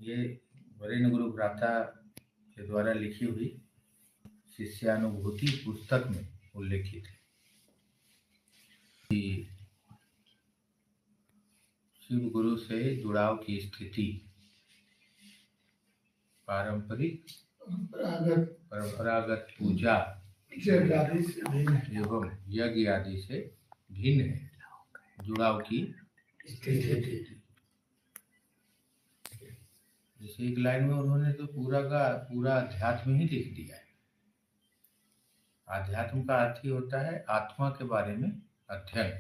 ये वरेण्य गुरु भ्राता के द्वारा लिखी हुई शिष्यानुभूति पुस्तक में उल्लेखित है कि शिव गुरु से जुड़ाव की स्थिति परंपरागत पूजा एवं यज्ञ आदि से भिन्न है। जुड़ाव की स्थिति जैसे एक लाइन में उन्होंने तो पूरा का पूरा अध्यात्म ही लिख दिया है। अध्यात्म का अर्थ ही होता है आत्मा के बारे में अध्ययन,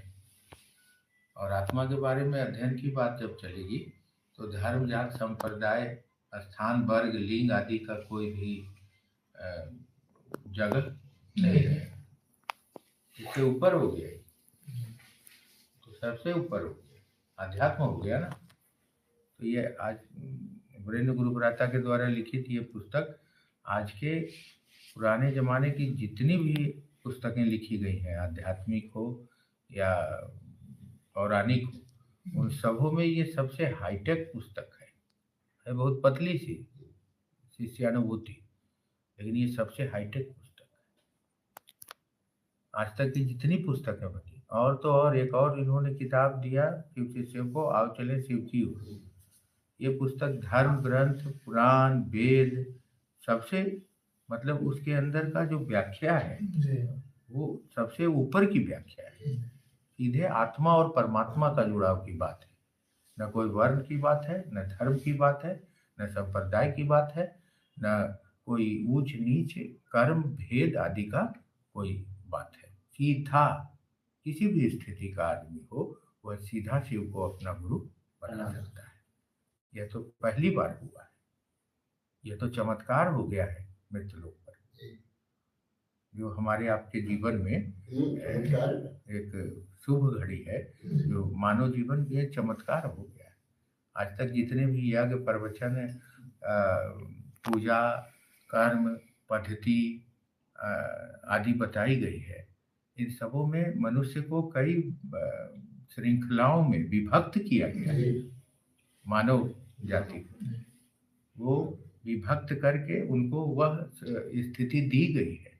और आत्मा के बारे में अध्ययन की बात जब चलेगी तो धर्म, जात, संप्रदाय, स्थान, वर्ग, लिंग आदि का कोई भी जगह नहीं है। इससे ऊपर हो गया, तो सबसे ऊपर हो गया, अध्यात्म हो गया ना। तो ये आज वरेण्य गुरु भ्राता के द्वारा लिखित ये पुस्तक आज के पुराने जमाने की जितनी भी पुस्तकें लिखी गई हैं, आध्यात्मिक हो या पौराणिक हो, उन सबों में ये सबसे हाईटेक पुस्तक है। बहुत पतली सी शिष्यानुभूति, लेकिन ये सबसे हाईटेक पुस्तक है आज तक की जितनी पुस्तकें बनी। और तो और एक और इन्होंने किताब दिया शिव शिष्यों को, आओ चले शिव की ओर। ये पुस्तक धर्म ग्रंथ, पुराण, वेद सबसे मतलब उसके अंदर का जो व्याख्या है वो सबसे ऊपर की व्याख्या है। सीधे आत्मा और परमात्मा का जुड़ाव की बात है, न कोई वर्ण की बात है, न धर्म की बात है, न संप्रदाय की बात है, न कोई ऊंच नीच, कर्म, भेद आदि का कोई बात है। सीधा किसी भी स्थिति का आदमी हो वह सीधा शिव को अपना गुरु बना सकता है। यह तो पहली बार हुआ है, यह तो चमत्कार हो गया है मृत्युलोक पर, जो हमारे आपके जीवन में एक शुभ घड़ी है, जो मानव जीवन में चमत्कार हो गया है। आज तक जितने भी यज्ञ, प्रवचन, पूजा, कर्म, पद्धति आदि बताई गई है, इन सबों में मनुष्य को कई श्रृंखलाओं में विभक्त किया गया है। मानव जाति को वो विभक्त करके उनको वह स्थिति दी गई है।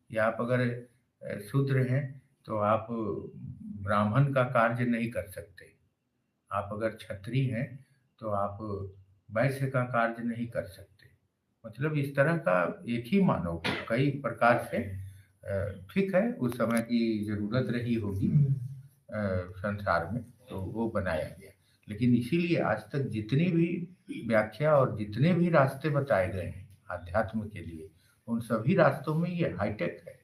या आप अगर शूद्र हैं तो आप ब्राह्मण का कार्य नहीं कर सकते, आप अगर क्षत्रिय हैं तो आप वैश्य का कार्य नहीं कर सकते। मतलब इस तरह का एक ही मानव को कई प्रकार से, ठीक है उस समय की जरूरत रही होगी संसार में तो वो बनाया गया, लेकिन इसीलिए आज तक जितनी भी व्याख्या और जितने भी रास्ते बताए गए हैं आध्यात्म के लिए, उन सभी रास्तों में ये हाईटेक है।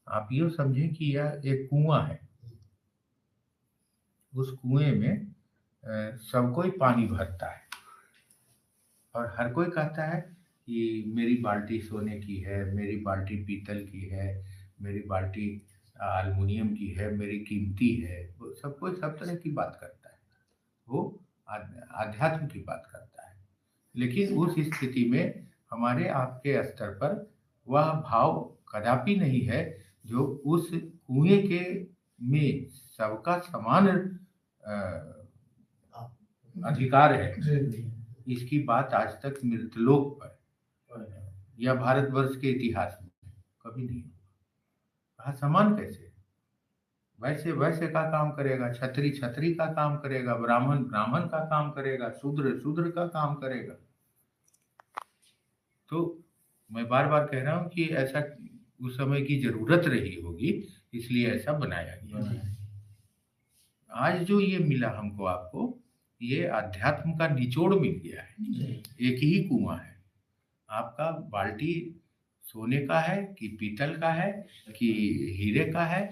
आप ये समझें कि यह एक कुआं है, उस कुएं में सब कोई पानी भरता है और हर कोई कहता है कि मेरी बाल्टी सोने की है, मेरी बाल्टी पीतल की है, मेरी बाल्टी एल्युमिनियम की है, मेरी कीमती है। वो सब कोई सब तरह की बात करता है, वो आध्यात्म की बात करता है। लेकिन उस स्थिति में हमारे आपके स्तर पर वह भाव कदापि नहीं है जो उस कुएं के में सबका समान अधिकार है। इसकी बात आज तक मृतलोक पर या भारतवर्ष के इतिहास में कभी नहीं हुआ। समान कैसे? वैसे वैसे का काम करेगा, क्षत्रिय क्षत्रिय का काम करेगा, ब्राह्मण ब्राह्मण का काम करेगा, शूद्र शूद्र का काम करेगा। तो मैं बार बार कह रहा हूँ कि ऐसा उस समय की जरूरत रही होगी, इसलिए ऐसा बनाया गया। आज जो ये मिला हमको आपको, ये अध्यात्म का निचोड़ मिल गया है। एक ही कुआं है, आपका बाल्टी सोने का है कि पीतल का है कि हीरे का है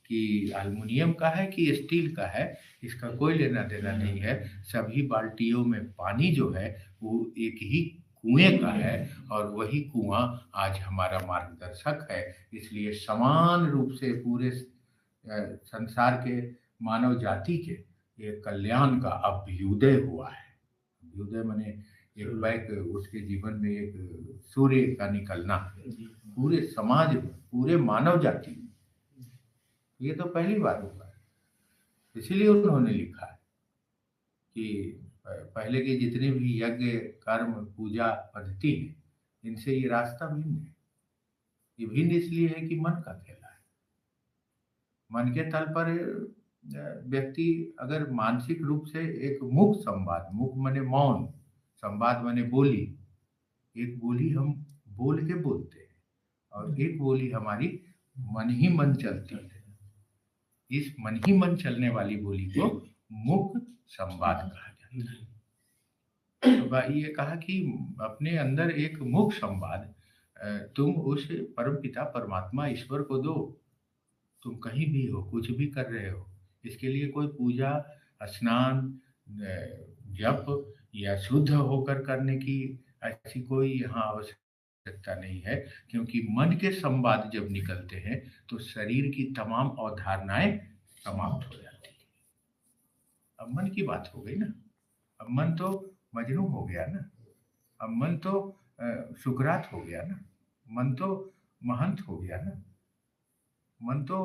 कि एल्युमिनियम का है कि स्टील का है, इसका कोई लेना देना नहीं है। सभी बाल्टियों में पानी जो है वो एक ही कुएं का है और वही कुआं आज हमारा मार्गदर्शक है। इसलिए समान रूप से पूरे संसार के मानव जाति के ये कल्याण का अभ्युदय हुआ है। अभ्युदय माने एक बैक उसके जीवन में एक सूर्य का निकलना पूरे समाज में, पूरे मानव जाति में, ये तो पहली बार हुआ है। इसीलिए उन्होंने लिखा है कि पहले के जितने भी यज्ञ कर्म पूजा पद्धति है, इनसे ये रास्ता भिन्न है। ये भिन्न इसलिए है कि मन का खेला है। मन के तल पर व्यक्ति अगर मानसिक रूप से एक मुख संवाद, मुख माने मौन, संवाद माने बोली, एक बोली हम बोल के बोलते हैं और एक बोली हमारी मन ही मन चलती है। इस मन ही मन चलने वाली बोली को मुख संवाद कहा जाता है। तो भाई ये कहा कि अपने अंदर एक मुख संवाद तुम उस परमपिता परमात्मा ईश्वर को दो। तुम कहीं भी हो, कुछ भी कर रहे हो, इसके लिए कोई पूजा स्नान जप या शुद्ध होकर करने की ऐसी कोई यहाँ आवश्यकता नहीं है, क्योंकि मन के संवाद जब निकलते हैं तो शरीर की तमाम अवधारणाएं समाप्त हो जाती है। अब मन की बात हो गई ना, अब मन तो मजनू हो गया ना, अब मन तो सुकरात हो गया ना, मन तो महंत हो गया ना, मन तो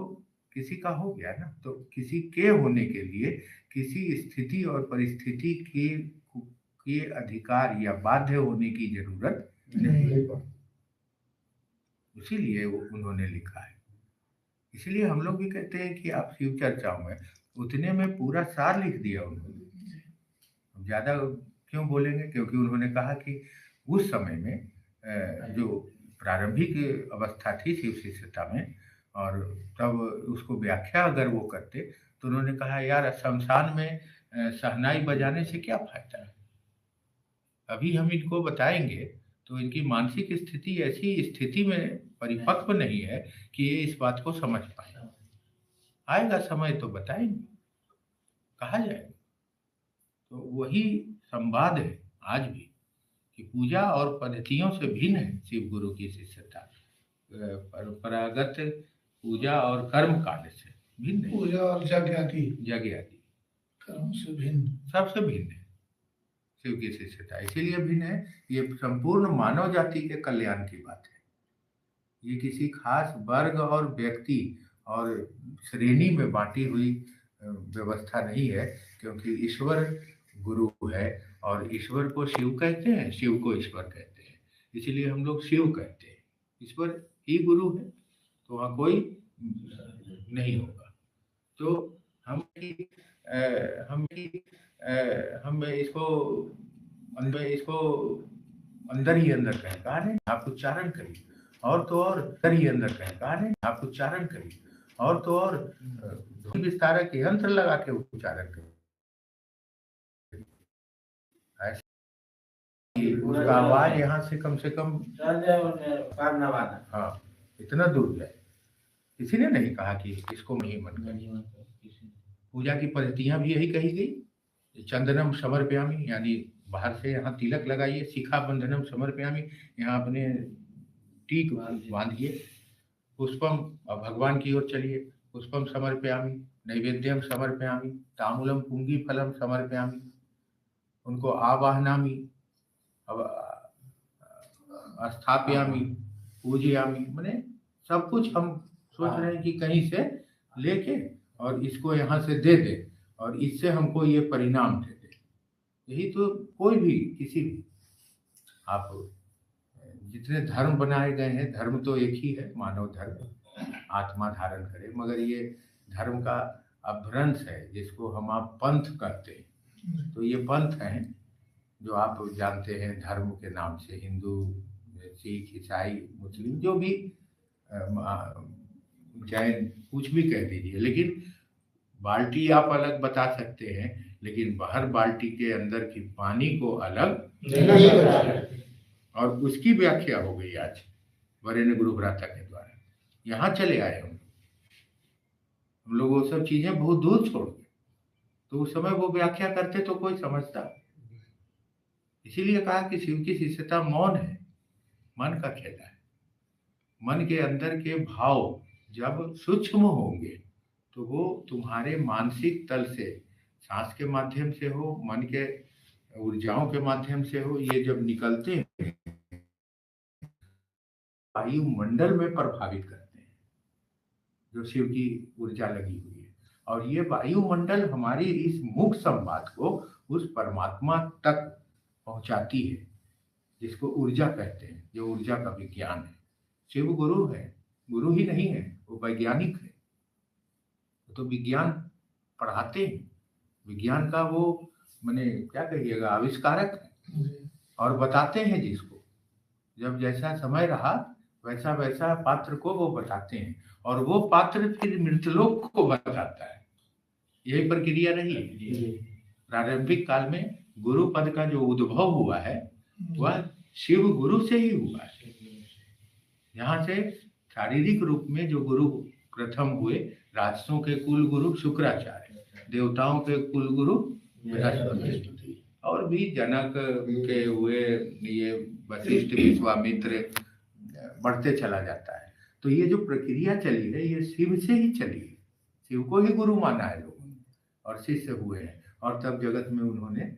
किसी का हो गया ना। तो किसी के होने के लिए किसी स्थिति और परिस्थिति के अधिकार या बाध्य होने की जरूरत नहीं। इसीलिए उन्होंने लिखा है। इसलिए हम लोग भी कहते हैं कि आप शिव चर्चाओं में उतने में पूरा सार लिख दिया उन्होंने। ज्यादा क्यों बोलेंगे? क्योंकि उन्होंने कहा कि उस समय में जो प्रारंभिक अवस्था थी शिव शिष्यता में, और तब उसको व्याख्या अगर वो करते तो उन्होंने कहा यार शमशान में शहनाई बजाने से क्या फायदा है। अभी हम इनको बताएंगे तो इनकी मानसिक स्थिति ऐसी स्थिति में परिपक्व नहीं है कि ये इस बात को समझ पाए। आएगा समय तो बताएंगे, कहा जाएगा। तो वही संवाद है आज भी कि पूजा और पद्धतियों से भिन्न है शिव गुरु की शिष्यता। परंपरागत पूजा और कर्म कांड से भिन्न है। पूजा और यज्ञ आदि कर्म से भिन्न, सबसे भिन्न है शिव की शिष्यता। इसीलिए भिन्न है, ये संपूर्ण मानव जाति के कल्याण की बात है। ये किसी खास वर्ग और व्यक्ति और श्रेणी में बांटी हुई व्यवस्था नहीं है, क्योंकि ईश्वर गुरु है और ईश्वर को शिव कहते हैं, शिव को ईश्वर कहते हैं। इसलिए हम लोग शिव कहते हैं। ईश्वर ही गुरु है, तो वहाँ कोई नहीं होगा। तो हम इसको अंदर ही अंदर कहें, कहा नहीं आप उच्चारण करिए, और तो और अंदर ही अंदर कहें, कहा नहीं आप उच्चारण करिए, और तो और विस्तारक यंत्र लगा के उच्चारण करिए। उसका आवाज यहाँ से कम हाँ इतना दूर जाए। किसी ने नहीं कहा कि इसको नहीं मन करिए। पूजा की पद्धतियां भी यही कही गई। चंदनम समर्पयामि, यानी बाहर से यहाँ तिलक लगाइए। शिखा बंधनम समर्पयामि, यहाँ अपने टीक बांधिए। पुष्पम, भगवान की ओर चलिए। पुष्पम समर्पयामि, नैवेद्यम समर्पयामि, ताम्बूलम पुंगी फलम समर्पयामि, उनको आवाहनामि, स्थापयामि, पूजयामि। मैंने सब कुछ हम सोच रहे हैं कि कहीं से लेके और इसको यहाँ से दे दे और इससे हमको ये परिणाम दे दे। यही तो कोई भी किसी भी आप जितने धर्म बनाए गए हैं, धर्म तो एक ही है, मानव धर्म, आत्मा धारण करे, मगर ये धर्म का अपभ्रंश है जिसको हम आप पंथ कहते हैं। तो ये पंथ हैं जो आप जानते हैं धर्म के नाम से, हिंदू, सिख, ईसाई, मुस्लिम, जो भी जैन, कुछ भी कह दीजिए, लेकिन बाल्टी आप अलग बता सकते हैं, लेकिन बाहर बाल्टी के अंदर की पानी को अलग नहीं बता सकते। और उसकी व्याख्या हो गई आज वरेण्य गुरु भ्राता के द्वारा। यहाँ चले आए हम लोग वो सब चीजें बहुत दूर छोड़ गए। तो उस समय वो व्याख्या करते तो कोई समझता। इसीलिए कहा कि शिव की शिष्यता मौन है, मन का खेला है। मन के अंदर के भाव जब सूक्ष्म होंगे तो वो तुम्हारे मानसिक तल से, सांस के माध्यम से हो, मन के ऊर्जाओं के माध्यम से हो, ये जब निकलते हैं वायुमंडल में प्रभावित करते हैं, जो शिव की ऊर्जा लगी हुई है। और ये वायुमंडल हमारी इस मुख संवाद को उस परमात्मा तक पहुंचाती है, जिसको ऊर्जा कहते हैं, जो ऊर्जा का विज्ञान है। शिव गुरु है, गुरु ही नहीं है, वो वैज्ञानिक है। तो विज्ञान पढ़ाते हैं, विज्ञान का वो माने क्या कहिएगा, आविष्कारक है, और बताते हैं जिसको जब जैसा समय रहा वैसा वैसा पात्र को वो बताते हैं, और वो पात्र फिर मृतलोक को बताता है। यही प्रक्रिया रही है। प्रारंभिक काल में गुरु पद का जो उद्भव हुआ है वह शिव गुरु से ही हुआ है। यहाँ से शारीरिक रूप में जो गुरु प्रथम हुए, राजसों के कुल गुरु शुक्राचार्य, देवताओं के कुल गुरु बृहस्पति, और भी जनक के हुए ये वशिष्ठ, विश्वामित्र, बढ़ते चला जाता है। तो ये जो प्रक्रिया चली है ये शिव से ही चली है। शिव को ही गुरु माना है लोगों ने, और शिष्य हुए हैं, और तब जगत में उन्होंने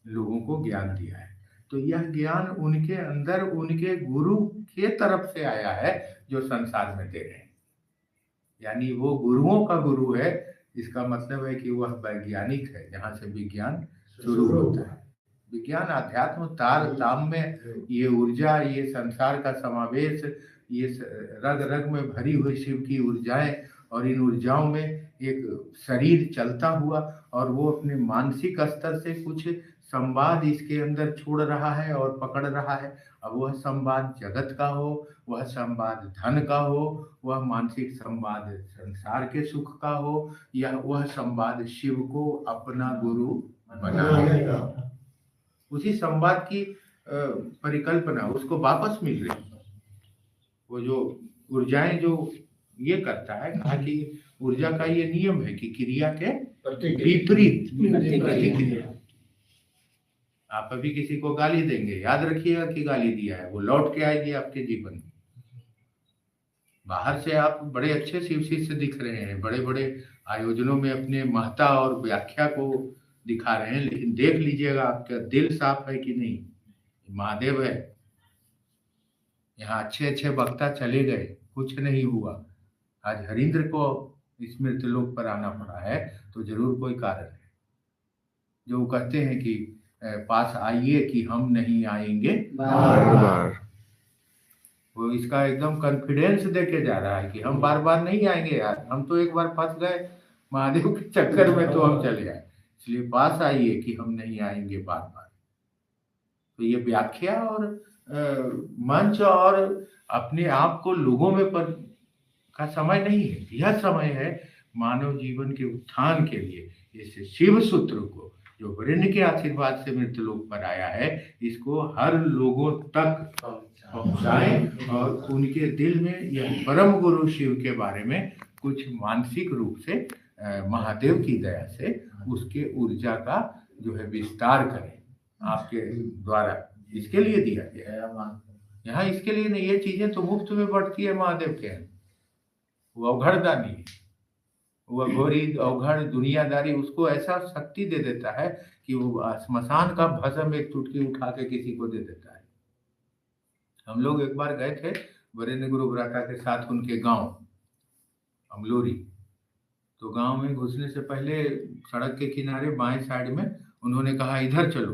लोगों को ज्ञान दिया है। तो यह ज्ञान उनके अंदर उनके गुरु के तरफ से आया है जो संसार में दे रहे हैं। यानी वो गुरुओं का गुरु है, इसका मतलब है कि वह वैज्ञानिक है, जहाँ से विज्ञान शुरू होता है। विज्ञान अध्यात्म तार ताम में ये ऊर्जा, ये संसार का समावेश, ये रग रग में भरी हुई शिव की ऊर्जाएं, और इन ऊर्जाओं में एक शरीर चलता हुआ, और वो अपने मानसिक स्तर से कुछ संवाद इसके अंदर छोड़ रहा है और पकड़ रहा है। अब वह संवाद जगत का हो, वह संवाद धन का हो, वह मानसिक संवाद संसार के सुख का हो, या वह संवाद शिव को अपना गुरु बनाएगा, उसी संवाद की परिकल्पना उसको वापस मिल रही है। वो जो ऊर्जाएं जो ये करता है, कहा कि ऊर्जा का ये नियम है कि क्रिया के विपरीत प्रतिक्रिया। आप अभी किसी को गाली देंगे, याद रखिएगा कि गाली दिया है, वो लौट के आएगी आपके जीवन में। बाहर से आप बड़े अच्छे शिव शिष्य दिख रहे हैं, बड़े बड़े आयोजनों में अपने महत्ता और व्याख्या को दिखा रहे हैं, लेकिन देख लीजिएगा आपका दिल साफ है कि नहीं। महादेव है, यहाँ अच्छे अच्छे वक्ता चले गए, कुछ नहीं हुआ। आज हरिंद्र को इस मृतलोक पर आना पड़ा है, तो जरूर कोई कारण है। जो कहते हैं कि पास आइए कि हम नहीं आएंगे बार बार, वो इसका एकदम कॉन्फिडेंस देके जा रहा है कि हम बार बार नहीं आएंगे यार, हम तो एक बार फंस गए महादेव के चक्कर में, तो हम चले आए, इसलिए पास आइए कि हम नहीं आएंगे बार बार। तो ये व्याख्या और मंच और अपने आप को लोगों में पर का समय नहीं है। यह समय है मानव जीवन के उत्थान के लिए। इस शिव सूत्र को जो वरुण के आशीर्वाद से मृतलोक पर आया है, इसको हर लोगों तक पहुंचाएं, और उनके दिल में यह परम गुरु शिव के बारे में कुछ मानसिक रूप से महादेव की दया से उसके ऊर्जा का जो है विस्तार करें आपके द्वारा। इसके लिए दिया गया है यहाँ, इसके लिए नहीं। ये चीजें तो मुफ्त में बढ़ती है महादेव के यहाँ। वो अवघड़दानी है, वो घोरी अवघड़ दुनियादारी उसको ऐसा शक्ति दे देता है कि वो स्मशान का भस्म एक चुटकी उठा के किसी को दे देता है। हम लोग एक बार गए थे वरेण्य गुरु भ्राता के साथ उनके गांव अमलोरी। तो गांव में घुसने से पहले सड़क के किनारे बाएं साइड में उन्होंने कहा इधर चलो।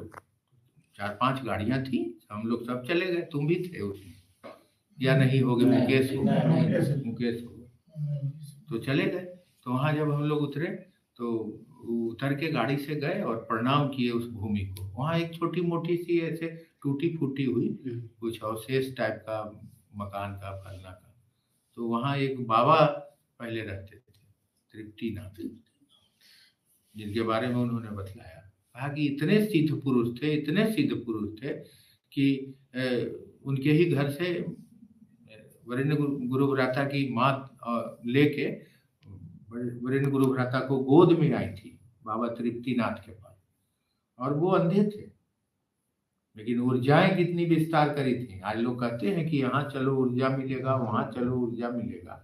4-5 गाड़ियां थी, हम लोग सब चले गए। तुम भी थे उसमें या नहीं होगे? मुकेश हो। तो चले गए। तो वहाँ जब हम लोग उतरे तो उतर के गाड़ी से गए और प्रणाम किए उस भूमि को। वहाँ एक छोटी मोटी सी ऐसे टूटी फूटी हुई कुछ अवशेष टाइप का मकान का फलना का। तो वहाँ एक बाबा पहले रहते थे, तृप्तिनाथ, जिनके बारे में उन्होंने बतलाया। कहा कि इतने सिद्ध पुरुष थे कि उनके ही घर से वरेण्य गुरु भ्राता की माँ लेके वरेण्य गुरु भ्राता को गोद में आई थी बाबा तृप्तिनाथ के पास, और वो अंधे थे, लेकिन ऊर्जाएं कितनी विस्तार करी थी। आज लोग कहते हैं कि यहाँ चलो ऊर्जा मिलेगा, वहां चलो ऊर्जा मिलेगा।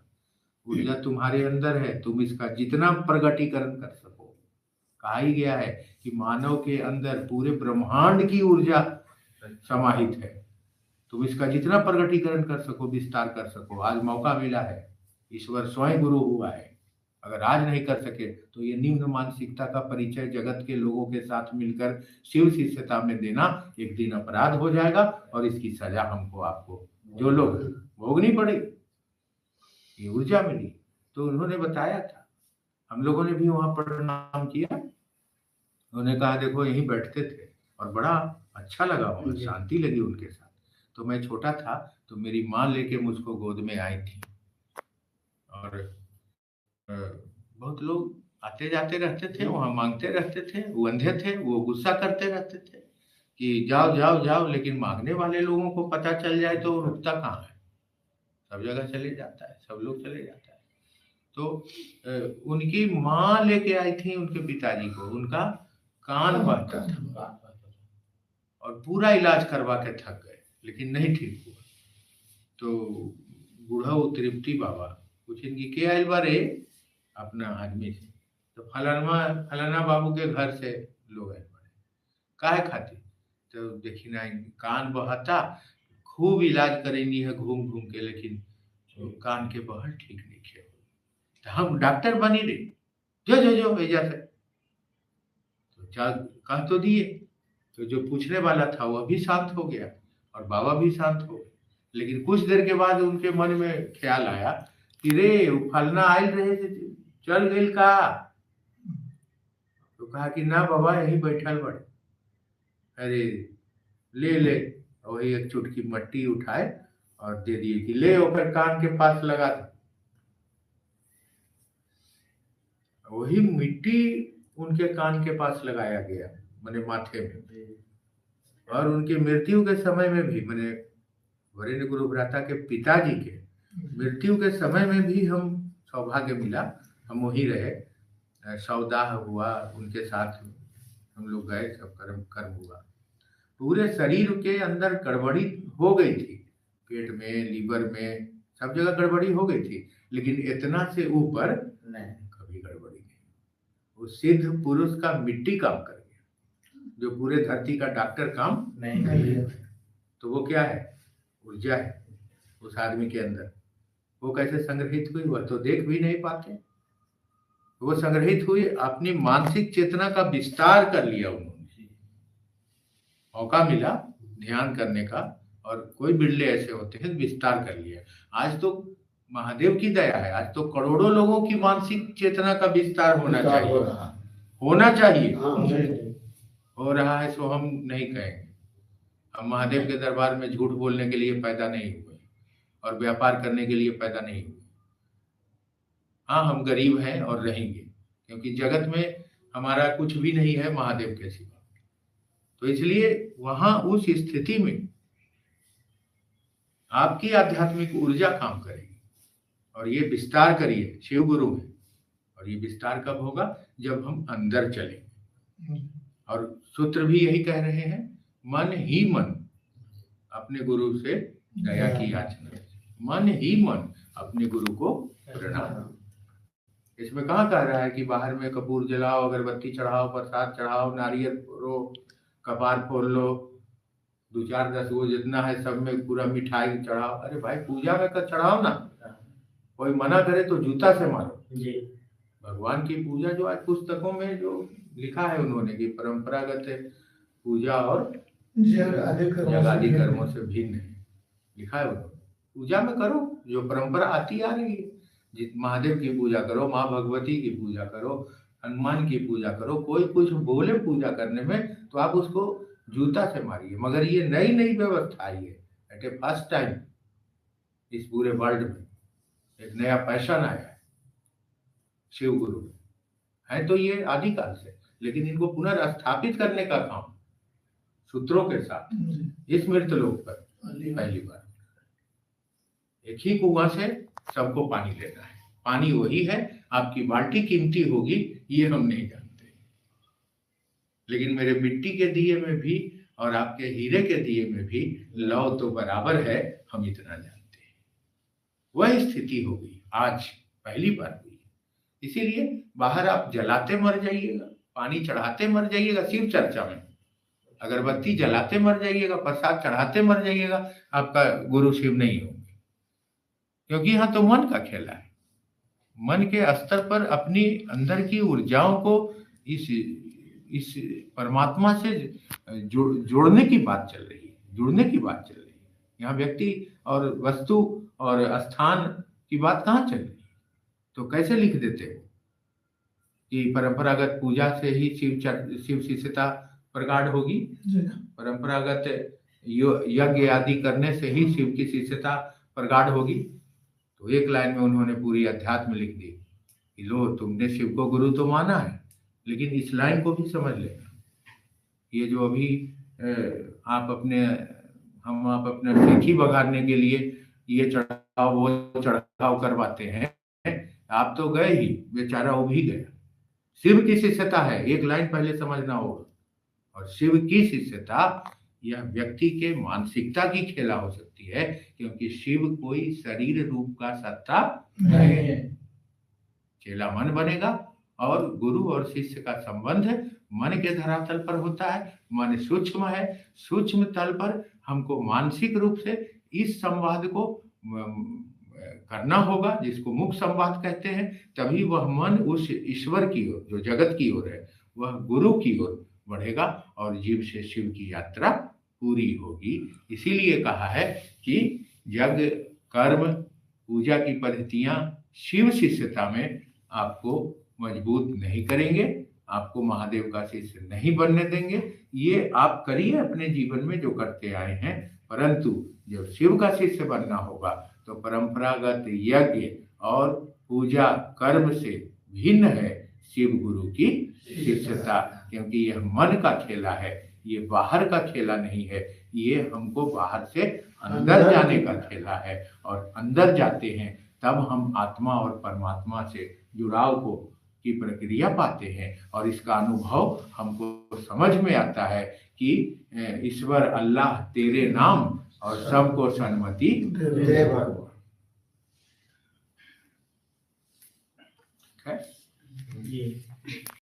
ऊर्जा तुम्हारे अंदर है, तुम इसका जितना प्रगटीकरण कर सको। कहा ही गया है कि मानव के अंदर पूरे ब्रह्मांड की ऊर्जा समाहित है। तुम इसका जितना प्रगटीकरण कर सको, विस्तार कर सको। आज मौका मिला है, ईश्वर स्वयं गुरु हुआ है, अगर आज नहीं कर सके तो ये निम्न मानसिकता का परिचय जगत के लोगों के साथ मिलकर शिव शिष्यता में देना एक दिन अपराध हो जाएगा और इसकी सजा हमको आपको जो लोग भोगनी पड़ेगी। ये ऊर्जा मिली तो उन्होंने बताया था, हम लोगों ने भी वहां प्रणाम किया। उन्होंने कहा देखो यहीं बैठते थे और बड़ा अच्छा लगा, वहां शांति लगी उनके साथ। तो मैं छोटा था तो मेरी माँ लेके मुझको गोद में आई थी और बहुत लोग आते जाते रहते थे, वहां मांगते रहते थे, वो अंधे थे, वो गुस्सा करते रहते थे कि जाओ जाओ जाओ, लेकिन मांगने वाले लोगों को पता चल जाए तो वो रुकता कहाँ है, सब जगह चले जाता है, सब लोग चले जाता है। तो उनकी माँ लेके आई थी उनके पिताजी को, उनका कान बहता था और पूरा इलाज करवा के थक गए लेकिन नहीं ठीक हुआ। तो बूढ़ा तृप्ति बाबा कुछ इनकी के आयल बारे अपना आदमी से, तो फलाना बाबू के घर से लोग आए पड़े काहे खातिर, तो देखी ना कान बहता, खूब इलाज करेंगी है घूम घूम के, लेकिन कान के बहल ठीक नहीं किया। तो हम डॉक्टर बनी रे, जो जो जो भेजा से तो कह तो दिए। तो जो पूछने वाला था वह भी शांत हो गया और बाबा भी शांत हो गए। लेकिन कुछ देर के बाद उनके मन में ख्याल आया कि रे वो फलना आयल रहे थे, चल गई का? तो कहा कि ना बाबा यही बैठल बड़े। अरे ले ले, वही एक चुटकी मट्टी उठाए और दे दिए कि ले होकर कान के पास लगा दो। वही मिट्टी उनके कान के पास लगाया गया, मैंने माथे में। और उनकी मृत्यु के समय में भी, मैंने वरेण्य गुरु भ्राता के पिताजी के मृत्यु के समय में भी हम सौभाग्य मिला, हम वहीं रहे, सौदाह हुआ उनके साथ, हम लोग गए, सब कर्म हुआ। पूरे शरीर के अंदर गड़बड़ी हो गई थी, पेट में, लीवर में, सब जगह गड़बड़ी हो गई थी, लेकिन इतना से ऊपर नहीं, कभी गड़बड़ी नहीं। वो सिद्ध पुरुष का मिट्टी काम कर गया, जो पूरे धरती का डॉक्टर काम नहीं कर। तो वो क्या है? ऊर्जा है उस आदमी के अंदर। वो कैसे संग्रहित हुई वह तो देख भी नहीं पाते। वो संग्रहित हुई, अपनी मानसिक चेतना का विस्तार कर लिया उन्होंने, मौका मिला ध्यान करने का, और कोई बिरले ऐसे होते हैं विस्तार कर लिया। आज तो महादेव की दया है, आज तो करोड़ों लोगों की मानसिक चेतना का विस्तार होना चाहिए, होना चाहिए। हो रहा है सो हम नहीं कहेंगे। हम महादेव के दरबार में झूठ बोलने के लिए पैदा नहीं हुए और व्यापार करने के लिए पैदा नहीं हुए। हाँ, हम गरीब हैं और रहेंगे, क्योंकि जगत में हमारा कुछ भी नहीं है महादेव के सिवा। तो इसलिए वहां उस स्थिति में आपकी आध्यात्मिक ऊर्जा काम करेगी और ये विस्तार करिए शिव गुरु में। और ये विस्तार कब होगा? जब हम अंदर चलेंगे। और सूत्र भी यही कह रहे हैं, मन ही मन अपने गुरु से दया की याचना, मन ही मन अपने गुरु को प्रणाम। इसमें कहाँ कह रहा है कि बाहर में कपूर जलाओ, अगरबत्ती चढ़ाओ, प्रसाद चढ़ाओ, नारियल फोड़ो, कपार फोड़ लो, 2-4-10 वो जितना है सब में पूरा मिठाई चढ़ाओ। अरे भाई पूजा में कर चढ़ाओ ना, कोई मना करे तो जूता से मारो जी। भगवान की पूजा जो आज पुस्तकों में जो लिखा है उन्होंने कि परंपरागत पूजा और जगादि कर्मों से भिन्न है, लिखा है उन्होंने। पूजा में करो जो परंपरा आती आ रही है, जिस महादेव की पूजा करो, माँ भगवती की पूजा करो, हनुमान की पूजा करो। कोई कुछ बोले पूजा करने में तो आप उसको जूता से मारिए। मगर ये नई नई व्यवस्था आई है, एट ए फर्स्ट टाइम इस पूरे वर्ल्ड में एक नया पैशन आया है शिव गुरु है। तो ये आदिकाल से, लेकिन इनको पुनर्स्थापित करने का काम सूत्रों के साथ इस मृतलोक पर पहली बार। एक ही कुआं से सबको पानी लेना है, पानी वही है। आपकी बाल्टी कीमती होगी ये हम नहीं जानते, लेकिन मेरे मिट्टी के दिए में भी और आपके हीरे के दिए में भी लौ तो बराबर है, हम इतना जानते हैं। वह स्थिति हो गई आज, पहली बार हुई। इसीलिए बाहर आप जलाते मर जाइएगा, पानी चढ़ाते मर जाइएगा, शिव चर्चा में अगरबत्ती जलाते मर जाइएगा, प्रसाद चढ़ाते मर जाइएगा, आपका गुरु शिव नहीं होंगे। क्योंकि यहाँ तो मन का खेला है, मन के स्तर पर अपनी अंदर की ऊर्जाओं को इस परमात्मा से जोड़ने की बात चल रही है, जुड़ने की बात चल रही है। यहाँ व्यक्ति और वस्तु और स्थान की बात कहाँ चल रही है? तो कैसे लिख देते हो कि परंपरागत पूजा से ही शिव शिष्यता प्रगाढ़ होगी, परंपरागत यज्ञ आदि करने से ही शिव की शिष्यता प्रगाढ़ होगी? तो एक लाइन में उन्होंने पूरी अध्यात्म लिख दी कि लो, तुमने शिव को गुरु तो माना है, लेकिन इस लाइन को भी समझ लेना। ये जो अभी आप अपने सीखी बघाड़ने के लिए ये चढ़ाव वो चढ़ाव करवाते हैं, आप तो गए ही, बेचारा वो भी गया। शिव की शिष्यता है, एक लाइन पहले समझना होगा। और शिव की शिष्यता यह व्यक्ति के मानसिकता की खेला हो सकती है, क्योंकि शिव कोई शरीर रूप का सत्ता नहीं है। चेला मन बनेगा और गुरु और शिष्य का संबंध मन के धरातल पर होता है। मन सूक्ष्म है, सूक्ष्म तल पर हमको मानसिक रूप से इस संवाद को करना होगा, जिसको मुख संवाद कहते हैं। तभी वह मन उस ईश्वर की ओर, जो जगत की ओर है, वह गुरु की ओर बढ़ेगा और जीव से शिव की यात्रा पूरी होगी। इसीलिए कहा है कि यज्ञ, कर्म, पूजा की पद्धतियां शिव शिष्यता में आपको मजबूत नहीं करेंगे, आपको महादेव का शिष्य नहीं बनने देंगे। ये आप करिए अपने जीवन में जो करते आए हैं, परंतु जब शिव का शिष्य बनना होगा तो परंपरागत यज्ञ और पूजा कर्म से भिन्न है शिव गुरु की शिष्यता, क्योंकि यह मन का खेला है, ये बाहर का खेला नहीं है। ये हमको बाहर से अंदर जाने का खेला है, और अंदर जाते हैं तब हम आत्मा और परमात्मा से जुड़ाव की प्रक्रिया पाते हैं। और इसका अनुभव हमको समझ में आता है कि ईश्वर अल्लाह तेरे नाम और सबको सन्मति दे भगवान।